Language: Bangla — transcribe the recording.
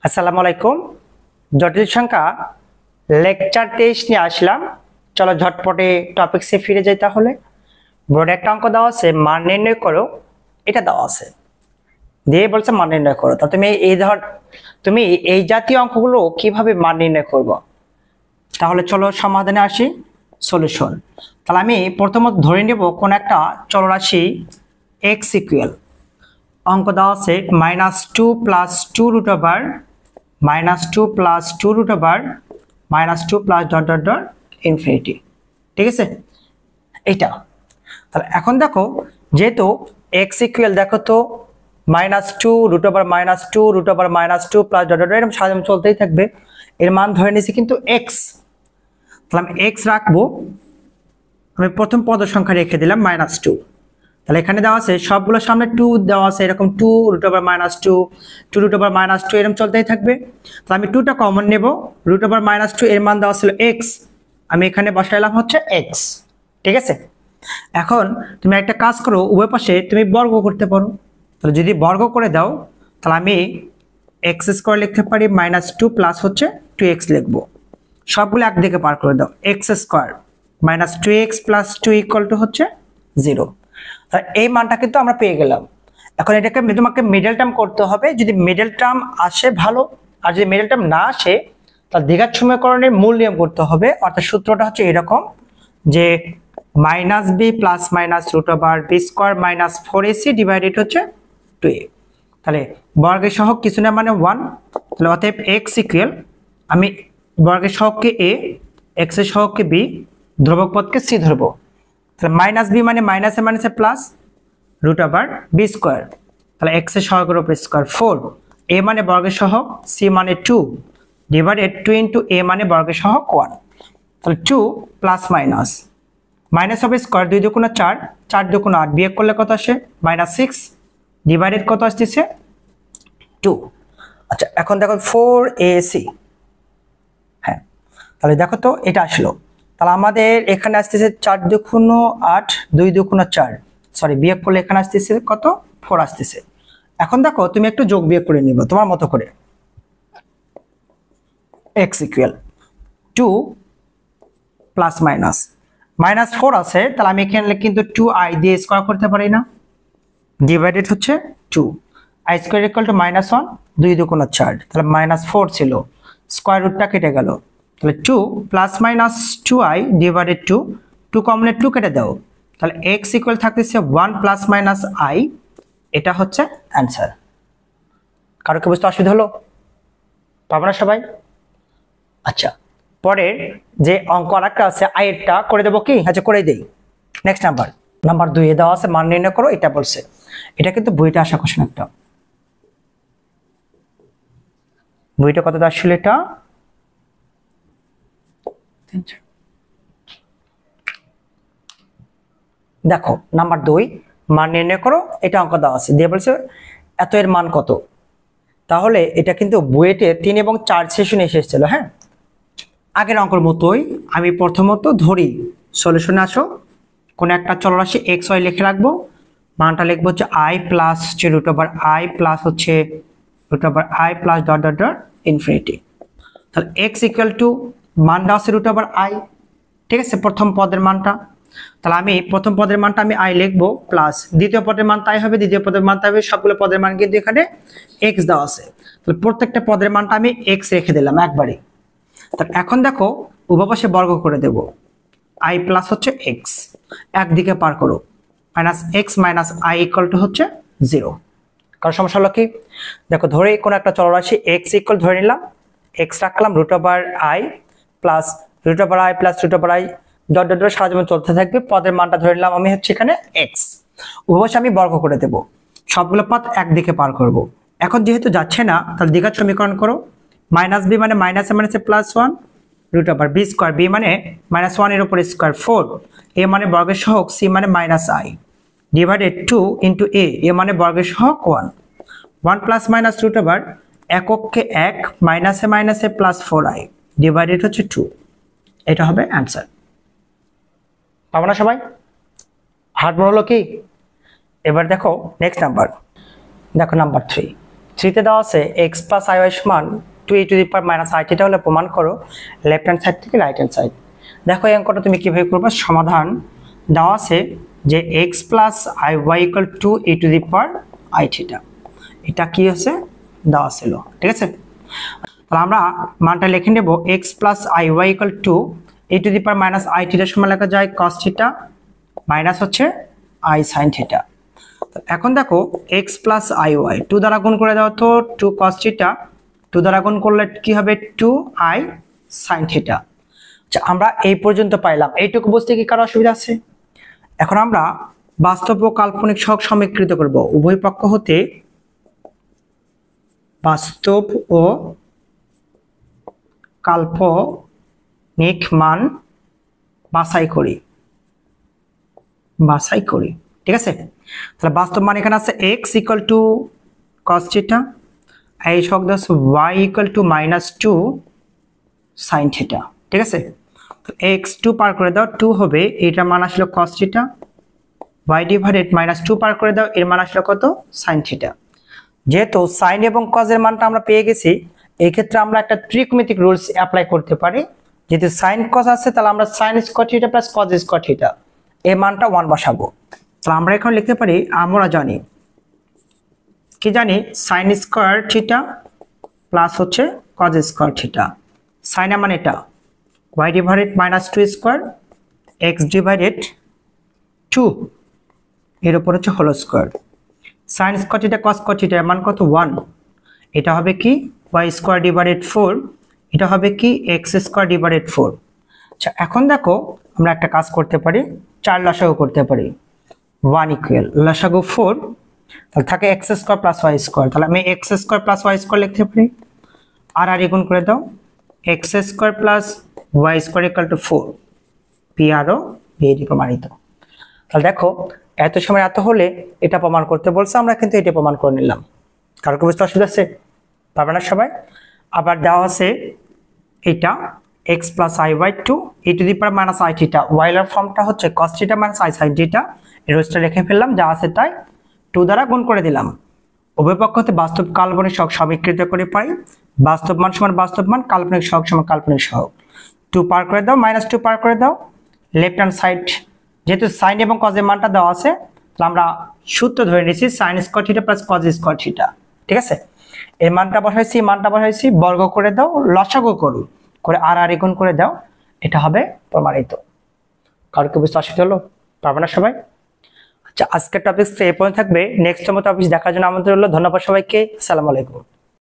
আসসালামু আলাইকুম। জটিল সংখ্যা লেকচার 23 নিয়ে আসলাম। চলো ঝটপটে টপিকসে ফিরে যাই। তাহলে বোর্ডে একটা অঙ্ক দেওয়া আছে, মান নির্ণয় করো। এটা দেওয়া আছে, দিয়ে বলছে মান নির্ণয় করো। তা তুমি এই জাতীয় অঙ্কগুলো কিভাবে মান নির্ণয় করবো? তাহলে চলো সমাধানে আসি, সলিউশন। তাহলে আমি প্রথমত ধরে নেব কোন একটা চলরাশি এক্স ইকুয়াল, অঙ্ক দেওয়া আছে -2 + 2 √ -2 + 2 √ -2 plus dot dot dot infinity. ঠিক আছে, এটা। তাহলে এখন দেখো, যেহেতু এক্স ইকুয়াল, দেখো তো -2 √ -2 √ -2 প্লাস ডট ডট, এরকম সাজানো চলতেই থাকবে। এর মান ধরে নিয়েছি কিন্তু এক্স। তাহলে আমি এক্স রাখবো, আমি প্রথম পদ সংখ্যা রেখে দিলাম -2। তাহলে এখানে দেওয়া আছে সবগুলোর সামনে 2 দেওয়া আছে, এরকম 2 √ -2 2 √ -2 এরকম চলতেই থাকবে। তাহলে আমি 2টা কমন নেব, √ -2 এর মান দেওয়া ছিল x, আমি এখানে বসাইলাম হচ্ছে x। ঠিক আছে, এখন তুমি একটা কাজ করো, উভয় পাশে তুমি বর্গ করতে পারো। তাহলে যদি বর্গ করে দাও, তাহলে আমি x² লিখতে পারি, -2 প্লাস হচ্ছে 2x লিখবো। সবগুলো একদিকে পার করে দাও, x² - 2x + 2 = হচ্ছে 0। এই মানটা কিন্তু আমরা পেয়ে গেলাম। এখন এটাকে তোমাকে মিডল টার্ম করতে হবে। যদি মিডল টার্ম আসে ভালো, আর যদি মিডল টার্ম না আসে, তাহলে দ্বিঘাত সমীকরণের মূল নিয়ম করতে হবে। অর্থাৎ সূত্রটা হচ্ছে এরকম, যে -b + -√b² - 4ac ডিভাইডেড হচ্ছে 2a। তাহলে বর্গের সহগ কিছু না, মানে 1। তাহলে অতএব x ইকুয়াল, আমি বর্গের সহগকে a, x এর সহগকে b, ধ্রুবক পদকে c ধরবো। তাহলে -b মানে মাইনাসে মাইনাসে প্লাস √b²। তাহলে x এর সহগের উপর স্কয়ার 4, a মানে বর্গের সহগ, c মানে 2 ডিভাইডেড 2 * a মানে বর্গের সহগ 1। তাহলে 2 প্লাস মাইনাস মাইনাস হবে স্কয়ার, 2 × 2 = 4, 4 × 2 = 8, বিয়োগ করলে কত আসে -6 ডিভাইডেড কত আসছে 2। আচ্ছা, এখন দেখো 4ac। হ্যাঁ, তাহলে দেখো তো এটা আসলো। তাহলে আমাদের এখানে আসতেছে 4 × 2 = 8, 2 × 2 = 4, সরি বিয়োগ করলে এখানে আসতেছে কত 4 আসতেছে। এখন দেখো তুমি একটু যোগ বিয়োগ করে নিবা তোমার মতো করে। x ইকুয়াল 2 প্লাস মাইনাস -4 আছে, তাহলে আমি এখানে কিন্তু 2i দিয়ে স্কয়ার করতে পারি না, ডিভাইডেড হচ্ছে 2, i² = -1, 2 × 2 = 4, তাহলে -4 ছিল, স্কয়ার রুটটা কেটে গেল। তাহলে 2 + -2i ডিভাইডেড 2, 2 কমনে 2 কেটে দাও, তাহলে x ইকুয়াল থাকতেছে 1 + -i। এটা হচ্ছে অ্যান্সার। কারো কি বুঝতে অসুবিধা হলো? পাবো না সবাই? আচ্ছা, পরের যে অঙ্ক আরেকটা আছে i এরটা করে দেবো কি? আচ্ছা, করেই দেই। নেক্সট নাম্বার 2 এ দেওয়া আছে মান নির্ণয় করো, এটা বলছে। এটা কিন্তু বইটা আসা কোশ্চেন একটা। বইটা কত আসলে এটা দেখো, নাম্বার 2 মান নির্ণয় করো, এটা অঙ্ক দেওয়া আছে, দিয়ে বলছে এত এর মান কত। তাহলে এটা কিন্তু বুয়েটে 3 এবং 4 সেশনে এসেছিল। হ্যাঁ, আগের অঙ্কের মতোই আমি প্রথমত ধরি, সলিউশনে আসো, কোন একটা চলরাশি x y লিখে রাখবো, মানটা লিখবো হচ্ছে i প্লাস √i প্লাস হচ্ছে √i plus dot dot dot infinity. তাহলে x ইকুয়াল টু মান দেওয়া আছে √i। ঠিক আছে, প্রথম পদের মানটা। তাহলে আমি প্রথম পদের মানটা আমি i লিখবো, প্লাস দ্বিতীয় পদের মান তাই হবে, দ্বিতীয় পদের মান তাই হবে, সবগুলো পদের মান কিন্তু এখানে x দেওয়া আছে। তাহলে প্রত্যেকটা পদের মানটা আমি x রেখে দিলাম একবারে। তাহলে এখন দেখো উভয় পাশে বর্গ করে দেব, i প্লাস হচ্ছে x, একদিকে পার করো, -x - i = হচ্ছে 0। কারণ সমস্যা হলো কি, দেখো ধরে কোন একটা চলরাশি x ইকুয়াল ধরে নিলাম, x রাখলাম √i plus √i plus √i dot dot dot সারা জীবন চলতে থাকবে। পদের মানটা ধরে নিলাম আমি হচ্ছে এখানে x, উভয় আমি বর্গ করে দেব, সবগুলো পদ একদিকে পার করব। এখন যেহেতু যাচ্ছে না, তাহলে দ্বিঘাত সমীকরণ করো, -b মানে মাইনাসে মাইনাসে +1 √b², b মানে -1 এর উপর স্কয়ার 4, a মানে বর্গের সহগ, c মানে -i ডিভাইডেড 2 * a, a মানে বর্গের সহগ 1, 1 ± এককে 1 মাইনাসে মাইনাসে +4i ডিভাইডেড হচ্ছে 2। এটা হবে অ্যান্সার। পাবো না সবাই? হার্ড হলো কি? এবার দেখো নেক্সট নাম্বার, দেখো নাম্বার 3। 3 দেওয়া আছে x প্লাস iy সমান 2e two the power minus i theta হলে প্রমাণ করো লেফট হ্যান্ড সাইড থেকে রাইট হ্যান্ড সাইড। দেখো এই অঙ্কটা তুমি কিভাবে করবে, সমাধান দেওয়া আছে যে x plus iy equal to e to the power i theta, এটা কি আছে দেওয়া ছিল, ঠিক আছে। তাহলে আমরা মানটা লিখে নেব x plus iy equal to e to the power minus i theta সমান লেখা যায় cos থিটা মাইনাস হচ্ছে i sin থিটা। এখন দেখো x প্লাস iy 2 দ্বারা গুণ করে দাও তো 2 cos থিটা, 2 দ্বারা গুণ করলে কি হবে 2i sin থিটা। আচ্ছা আমরা এই পর্যন্ত পাইলাম, এইটুকু বুঝতে কি কারো অসুবিধা আছে? এখন আমরা বাস্তব ও কাল্পনিক সহগ সমীকৃত করব, উভয় পক্ষ হতে বাস্তব ও কাল্পনিক মান বাছাই করি, ঠিক আছে। তাহলে বাস্তব মান এখানে আছে x equal to cos theta, এই সহগ Das y equal to minus 2 sin theta, ঠিক আছে। তো x 2 পার করে দাও 2 হবে, এটার মান আসলো cos theta, y divided minus 2 পার করে দাও, এর মান আসলো কত sin থিটা। যেহেতু sin এবং cos এর মানটা আমরা পেয়ে গেছি, এই ক্ষেত্রে আমরা একটা ত্রিকোণমিতিক রুলস অ্যাপ্লাই করতে পারি। যেহেতু sin cos আছে তাহলে আমরা sin square theta plus cos square theta এই মানটা 1 বসাবো। তাহলে আমরা এখন লিখতে পারি, আমরা জানি কি জানি sin স্কয়ার থিটা প্লাস হচ্ছে cos স্কয়ার থিটা, sin এর মানে এটা y divided minus 2 square x divided 2 এর উপর হচ্ছে whole square, sin square theta cos square theta এর মান কত 1, এটা হবে কি y স্কয়ার ডিভাইডেড 4, এটা হবে কি x স্কয়ার ডিভাইডেড 4। আচ্ছা এখন দেখো আমরা একটা কাজ করতে পারি, 4 লসাগু করতে পারি, 1 ইকুয়াল লসাগু 4, তাহলে থাকে x square plus y square, তাহলে আমি x square plus y square লিখতে পারি, আর গুণ করে দাও x square plus y square equal to 4, P R O বিএডি প্রমাণিত। তাহলে দেখো এত সময় এত হলে এটা প্রমাণ করতে বলছে, আমরা কিন্তু এটা প্রমাণ করে নিলাম। কারো কি বুঝতে অসুবিধা আছে? পারবে না সবাই? আবার দেওয়া আছে এটা x plus i by 2 e to the power minus i theta, ওয়াইলার ফর্মটা হচ্ছে cos theta minus i sin theta, এই রোজটা লিখে ফেললাম, যা আছে তাই 2 দ্বারা গুণ করে দিলাম। উভয় পক্ষ হতে বাস্তব কাল্পনিক সহগ সমীকৃত করে পাই, বাস্তব মান সমান বাস্তব মান, কাল্পনিক সহগ সমান কাল্পনিক সহগ। 2 পার করে দাও, মাইনাস 2 পার করে দাও, লেফট হ্যান্ড সাইড যেহেতু sin এবং cos এর মানটা দেওয়া আছে তাহলে আমরা সূত্র ধরে নিয়েছি sin square theta plus cos square theta, ঠিক আছে। এই মানটা বসাইছি, বর্গ করে দাও, লসাগু করো করে আর গুণ করে দাও, এটা হবে প্রমাণিত। কারো কি বুঝতে অসুবিধা হলো? পারবে না সবাই? আচ্ছা আজকের টপিক এই পর্যন্ত থাকবে, নেক্সট টাইম টপিক দেখার জন্য আমাদের হলো ধন্যবাদ সবাইকে, আসসালামু আলাইকুম।